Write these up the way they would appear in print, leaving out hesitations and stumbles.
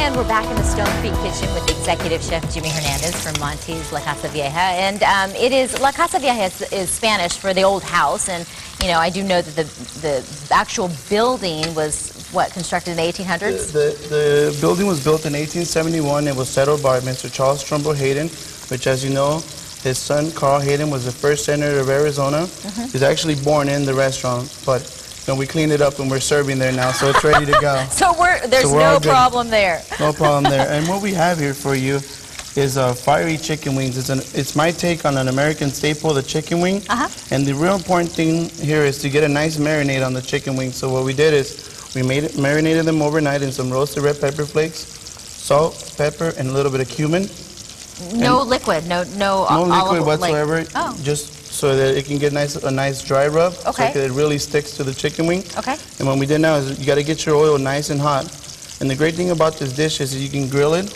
And we're back in the Stone Creek kitchen with Executive Chef Jimmy Hernandez from Monti's La Casa Vieja. And it is, La Casa Vieja is Spanish for the old house. And, you know, I do know that the actual building was, what, constructed in the 1800s? The building was built in 1871. It was settled by Mr. Charles Trumbull Hayden, which, as you know, his son, Carl Hayden, was the first senator of Arizona. He's actually born in the restaurant, but and we cleaned it up and we're serving there now, so it's ready to go. There's no problem there. No problem there. And what we have here for you is Firey chicken wings. It's my take on an American staple, the chicken wing. And the real important thing here is to get a nice marinade on the chicken wings. So what we did is we marinated them overnight in some roasted red pepper flakes, salt, pepper, and a little bit of cumin. No liquid, no liquid whatsoever. Just so that it can get a nice dry rub. Okay. So it really sticks to the chicken wing. Okay. And what we did now is you got to get your oil nice and hot. And the great thing about this dish is you can grill it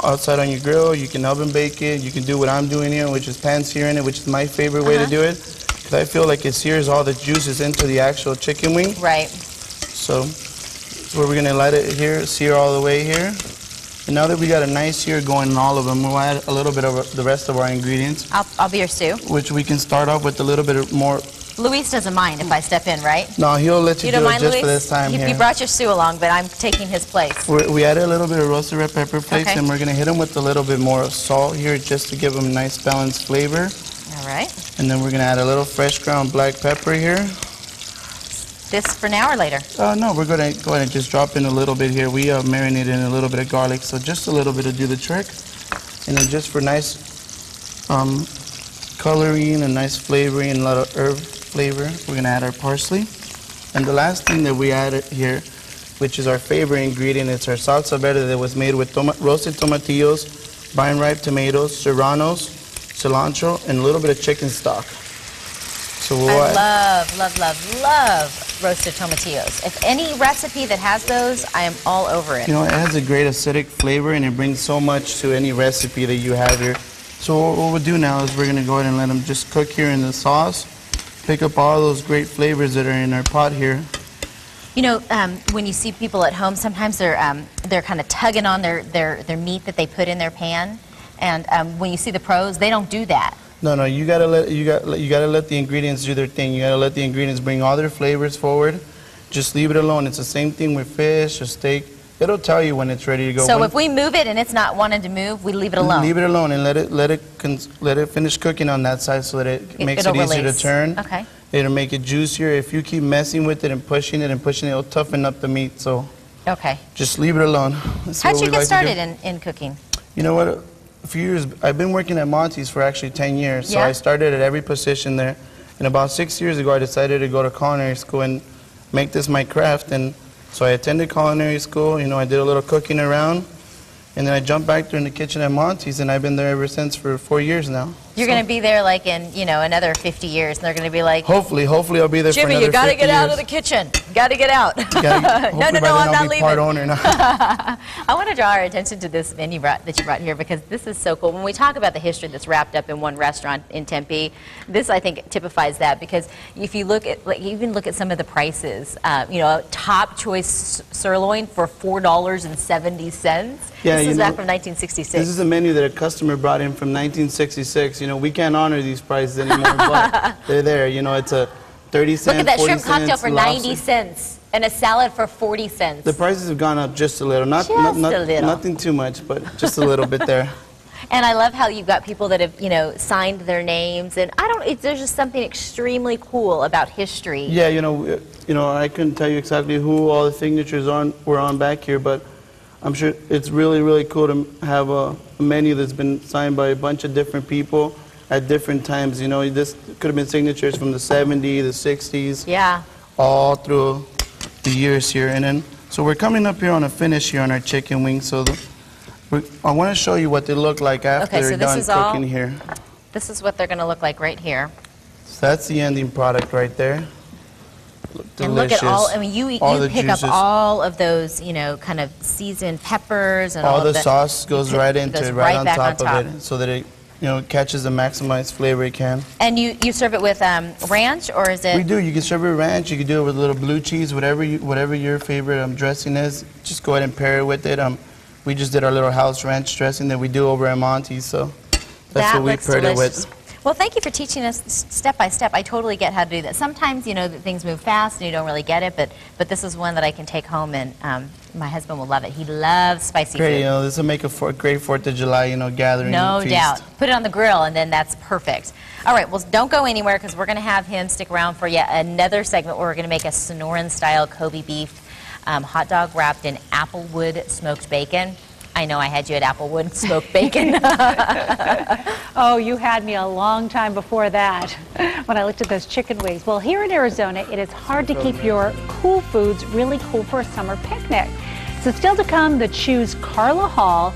outside on your grill. You can oven bake it. You can do what I'm doing here, which is pan searing it, which is my favorite way to do it. Because I feel like it sears all the juices into the actual chicken wing. Right. So we're going to let it here, sear all the way here. And now that we got a nice sear going in all of them, we'll add a little bit of the rest of our ingredients. I'll be your stew. Which we can start off with a little bit more. Luis doesn't mind if I step in, right? No, he'll let you do mind, it just Luis? for this time here. You brought your stew along, but I'm taking his place. We added a little bit of roasted red pepper flakes, and we're going to hit them with a little bit more of salt here just to give them a nice balanced flavor. All right. And then we're going to add a little fresh ground black pepper here. This for now or later? No, we're going to go ahead and just drop in a little bit here. We marinated in a little bit of garlic, so just a little bit to do the trick. And then just for nice coloring and nice flavoring and a lot of herb flavor, we're going to add our parsley. And the last thing that we added here, which is our favorite ingredient, it's our salsa verde that was made with roasted tomatillos, vine-ripe tomatoes, serranos, cilantro, and a little bit of chicken stock. So I love roasted tomatillos. If any recipe that has those, I am all over it. You know, it has a great acidic flavor and it brings so much to any recipe that you have here. So what we'll do now is we're going to go ahead and let them just cook here in the sauce, pick up all those great flavors that are in our pot here. You know, when you see people at home, sometimes they're kind of tugging on their meat that they put in their pan, and when you see the pros, they don't do that. No, you gotta let the ingredients do their thing. You gotta let the ingredients bring all their flavors forward. Just leave it alone. It's the same thing with fish or steak. It'll tell you when it's ready to go. So if we move it and it's not wanting to move, we leave it alone. Leave it alone and let it finish cooking on that side so that it makes it easier to turn. Okay. It'll make it juicier. If you keep messing with it and pushing it, it'll toughen up the meat. So okay. Just leave it alone. How'd you get started in cooking? You know what? A few years. I've been working at Monti's for actually 10 years. So I started at every position there. And about 6 years ago, I decided to go to culinary school and make this my craft. And so I attended culinary school. You know, I did a little cooking around. And then I jumped back there in the kitchen at Monti's, and I've been there ever since for 4 years now. You're going to be there like in, you know, another 50 years, and they're going to be like... Hopefully I'll be there for another 50 years. Jimmy, you got to get out of the kitchen. Got to get out. No, I'm not leaving. Part owner now. I want to draw our attention to this menu that you brought here because this is so cool. When we talk about the history that's wrapped up in one restaurant in Tempe, this I think typifies that because if you look at, even look at some of the prices, you know, top choice sirloin for $4.70. Yeah, this is back from 1966. This is a menu that a customer brought in from 1966. You know, we can't honor these prices anymore, but they're there. You know, it's a 30 cents, look at that 40 shrimp cocktail cents, for 90 cents and a salad for 40 cents. The prices have gone up just a little. Nothing too much, but just a little bit there. And I love how you've got people that have, you know, signed their names, and there's just something extremely cool about history. Yeah, you know, I couldn't tell you exactly who all the signatures were on back here, but I'm sure it's really, really cool to have a menu that's been signed by a bunch of different people at different times. You know, this could have been signatures from the 70s, the 60s. Yeah. All through the years here. And then, so we're coming up here on a finish here on our chicken wings. So I want to show you what they look like after they're done cooking here. This is what they're going to look like right here. So that's the ending product right there. Delicious. And look at all, I mean, you pick up all of those, you know, kind of seasoned peppers and all the sauce goes right into it, right on top of it, so that it catches the maximized flavor it can. And you serve it with ranch, or is it? We do. You can serve it with ranch. You can do it with a little blue cheese, whatever your favorite dressing is. Just go ahead and pair it with it. We just did our little house ranch dressing that we do over at Monti, so that's what we paired it with. Well, thank you for teaching us step by step. I totally get how to do that. Sometimes, that things move fast and you don't really get it, but this is one that I can take home, and my husband will love it. He loves spicy food. This will make a great 4th of July, gathering No feast. doubt. Put it on the grill, and then that's perfect. All right, well, don't go anywhere, because we're going to have him stick around for yet another segment where we're going to make a Sonoran-style Kobe beef hot dog wrapped in Applewood Smoked Bacon. I know I had you at Applewood Smoked Bacon. Oh, you had me a long time before that when I looked at those chicken wings. Well, here in Arizona, it is hard to keep your cool foods really cool for a summer picnic. So still to come, the Choose Carla Hall